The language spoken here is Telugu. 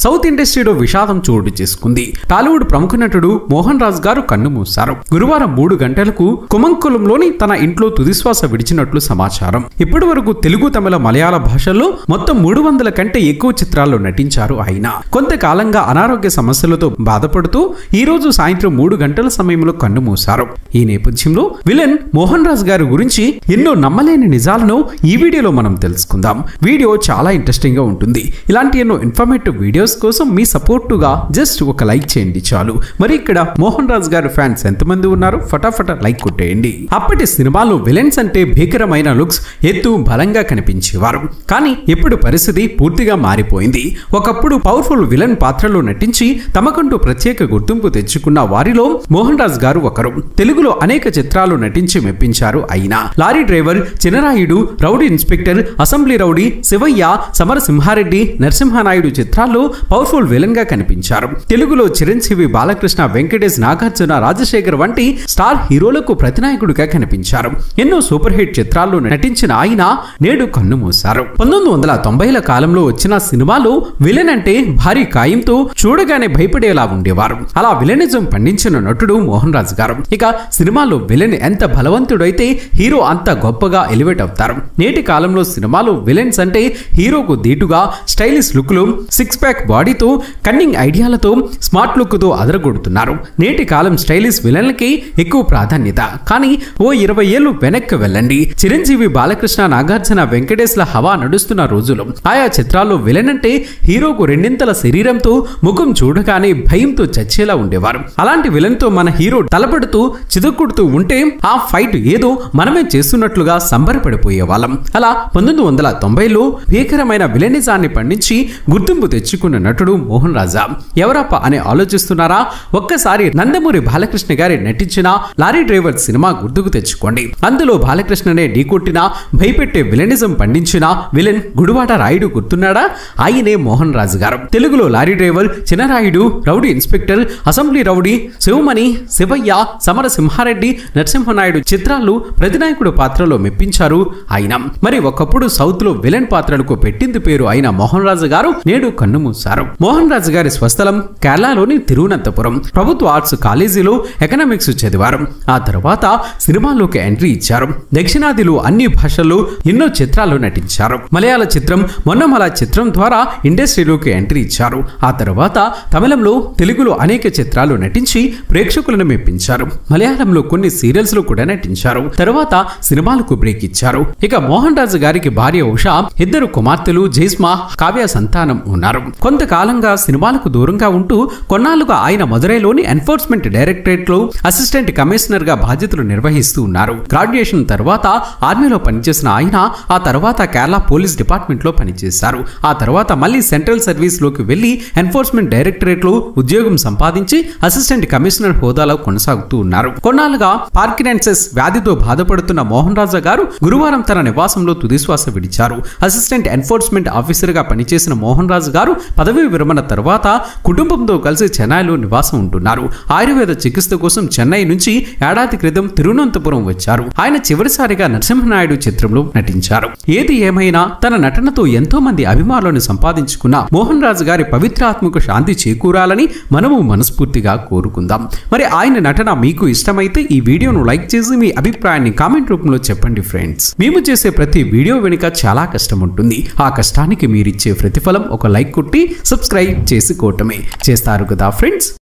సౌత్ ఇండస్ట్రీలో విషాదం చోటు చేసుకుంది. టాలీవుడ్ ప్రముఖ నటుడు మోహన్ రాజ్ గారు కన్నుమూశారు. గురువారం 3 గంటలకు కుమంకులంలోని తన ఇంట్లో తుదిశ్వాస విడిచినట్లు సమాచారం. ఇప్పటి వరకు తెలుగు, తమిళ, మలయాళ భాషల్లో మొత్తం 300 కంటే ఎక్కువ చిత్రాల్లో నటించారు ఆయన. కొంతకాలంగా అనారోగ్య సమస్యలతో బాధపడుతూ ఈ రోజు సాయంత్రం 3 గంటల సమయంలో కన్నుమూశారు. ఈ నేపథ్యంలో విలన్ మోహన్ రాజ్ గారి గురించి ఎన్నో నమ్మలేని నిజాలను ఈ వీడియోలో మనం తెలుసుకుందాం. వీడియో చాలా ఇంట్రెస్టింగ్ గా ఉంటుంది. ఇలాంటి ఎన్నో ఇన్ఫర్మేటివ్ వీడియోస్ కోసం మీ సపోర్టుగా జస్ట్ ఒక లైక్ చేయండి చాలు. మరి ఇక్కడ మోహన్ రాజ్ గారి ఫ్యాన్స్ ఎంతమంది ఉన్నారు? ఫటాఫట లైక్ కొట్టేయండి. అప్పటి సినిమాలో విలన్స్ అంటే భీకరమైన లుక్స్, ఎత్తు, బలంగా కనిపించేవారు. కానీ ఇప్పుడు పరిస్థితి పూర్తిగా మారిపోయింది. ఒకప్పుడు పవర్ఫుల్ విలన్ పాత్రలో నటించి తమకంటూ ప్రత్యేక గుర్తింపు తెచ్చుకున్న వారిలో మోహన్ రాజ్ గారు ఒకరు. తెలుగులో అనేక చిత్రాలు నటించి మెప్పించారు ఆయన. Lorry driver, Chinarayudu, rowdy inspector, assembly rowdy, Shivayya, Samarasimha Reddy, Narasimha Naidu చిత్రాల్లో పవర్ఫుల్ విలన్ గా కనిపించారు. తెలుగులో చిరంజీవి, బాలకృష్ణ, వెంకటేష్, నాగార్జున, రాజశేఖర్ వంటి స్టార్ హీరోలకు ప్రతినాయకుడిగా కనిపించారు. ఎన్నో సూపర్ హిట్ చిత్రాల్లో నటించిన ఆయన నేడు కన్నుమూశారు. 1990ల కాలంలో వచ్చిన సినిమాలో విలన్ అంటే భారీ కాయంతో చూడగానే భయపడేలా ఉండేవారు. అలా విలనిజం పండించిన నటుడు మోహన్ రాజ్ గారు. ఇక సినిమాలో విలన్ ఎంత బలవంతుడైతే హీరో అంత గొప్పగా ఎలివేట్ అవుతారు. నేటి కాలంలో సినిమాలో విలన్స్ అంటే హీరోకు దీటుగా స్టైలిష్ లుక్లు, 6 ప్యాక్ బాడీతో, కన్నింగ్ ఐడియాలతో, స్మార్ట్ లుక్ తో అదరగొడుతున్నారు. నేటి కాలం స్టైలిష్ విలన్లకి ఎక్కువ ప్రాధాన్యత. కానీ ఓ 20 ఏళ్లు వెనక్కి వెళ్ళండి. చిరంజీవి, బాలకృష్ణ, నాగార్జున, వెంకటేష్ల హవా నడుస్తున్న రోజులు. ఆయా చిత్రాల్లో విలన్ అంటే హీరోకు రెండింతల శరీరంతో, ముఖం చూడగానే భయంతో చచ్చేలా ఉండేవారు. అలాంటి విలన్ తో మన హీరో తలపడుతూ చితక్కుడుతూ ఉంటే ఆ ఫైట్ ఏదో మనమే చేస్తున్నట్లుగా సంబరపడిపోయే వాళ్ళం. అలా 1990లో భీకరమైన విలనిజాన్ని పండించి గుర్తింపు తెచ్చుకున్న నటుడు మోహన్ రాజా. ఎవరప్ప అని ఆలోచిస్తున్నారా? ఒక్కసారి నందమూరి బాలకృష్ణ గారి నటించిన లారీ డ్రైవర్ సినిమా గుర్తుకు తెచ్చుకోండి. అందులో బాలకృష్ణనే ఢీకొట్టిన, భయపెట్టే విలనిజం పండించిన విలన్ గుడివాడ రాయుడు గుర్తున్నాడా? ఆయనే మోహన్ రాజు గారు. తెలుగులో lorry driver, Chinarayudu, rowdy inspector, assembly rowdy, Shivamani, Shivayya, Samarasimha Reddy, Narasimha Naidu చిత్రాల్లో ప్రతినాయకుడు పాత్రలో మెప్పించారు ఆయన. మరి ఒకప్పుడు సౌత్ లో విలన్ పాత్రలకు పెట్టింది పేరు అయిన మోహన్ రాజు గారు నేడు కన్నుమూశారు. మోహన్ రాజు గారి స్వస్థలం కేరళలోని తిరువనంతపురం. ప్రభుత్వ ఆర్ట్స్ కాలేజీలో ఎకనామిక్స్ చదివారు. ఆ తర్వాత సినిమాలోకి ఎంట్రీ ఇచ్చారు. దక్షిణాదిలో అన్ని భాషల్లో ఎన్నో చిత్రాల్లో నటించారు. మలయాళ చిత్రం మొన్నమల చిత్రం ద్వారా ఇండస్ట్రీలోకి ఎంట్రీ ఇచ్చారు. ఆ తర్వాత తమిళంలో, తెలుగులో అనేక చిత్రాలు నటించి ప్రేక్షకులను మెప్పించారు. మలయాళంలో కొన్ని సీరియల్స్ లో కూడా నటించారు. తర్వాత సినిమాలకు బ్రేక్ ఇచ్చారు. ఇక మోహన్ రాజు గారికి భార్య ఉషా, 2 కుమార్తెలు జైస్మా, కావ్య సంతానం ఉన్నారు. కొంతకాలంగా సినిమాలకు దూరంగా ఉంటూ కొన్నాళ్లుగా ఆయన మదురైలోని ఎన్ఫోర్స్మెంట్ డైరెక్టరేట్ లో అసిస్టెంట్ కమిషనర్ గా బాధ్యతలు నిర్వహిస్తూ ఉన్నారు. గ్రాడ్యుయేషన్ తర్వాత ఆర్మీలో పనిచేసిన ఆయన ఆ తర్వాత కేరళ పోలీస్ డిపార్ట్మెంట్ లో పనిచేశారు. ఆ తర్వాత మళ్ళీ సెంట్రల్ సర్వీస్ లోకి వెళ్లి ఎన్ఫోర్స్మెంట్ డైరెక్టరేట్ లో ఉద్యోగం సంపాదించి అసిస్టెంట్ కమిషనర్ హోదాలో కొనసాగుతూ ఉన్నారు. కొన్నాళ్లుగా పార్కిన్సన్స్ వ్యాధితో బాధపడుతున్న మోహన్ రాజా గారు గురువారం తన నివాసంలో తుదిశ్వాస విడిచారు. అసిస్టెంట్ ఎన్ఫోర్స్మెంట్ ఆఫీసర్ గా పనిచేసిన మోహన్ రాజు గారు పదవీ విరమణ తర్వాత కుటుంబంతో కలిసి చెన్నైలో నివాసం ఉంటున్నారు. ఆయుర్వేద చికిత్స కోసం చెన్నై నుంచి ఏడాది క్రితం తిరువనంతపురం వచ్చారు. ఆయన చివరిసారిగా నరసింహనాయుడు చిత్రంలో నటించారు. ఏది ఏమైనా తన నటనతో ఎంతో మంది అభిమానులను సంపాదించుకున్న మోహన్ రాజు గారి పవిత్రాత్మకు శాంతి చేకూరాలని మనము మనస్ఫూర్తిగా కోరుకుందాం. మరి ఆయన నటన మీకు ఇష్టమైతే ఈ వీడియోను లైక్ చేసి మీ అభిప్రాయాన్ని కామెంట్ రూపంలో చెప్పండి ఫ్రెండ్స్. మేము చేసే ప్రతి వీడియో వెనుక చాలా కష్టం ఉంటుంది. ఆ కష్టానికి మీరిచ్చే ప్రతిఫలం ఒక లైక్ కొట్టి సబ్స్క్రైబ్ చేసుకోవటమే. చేస్తారు కదా ఫ్రెండ్స్.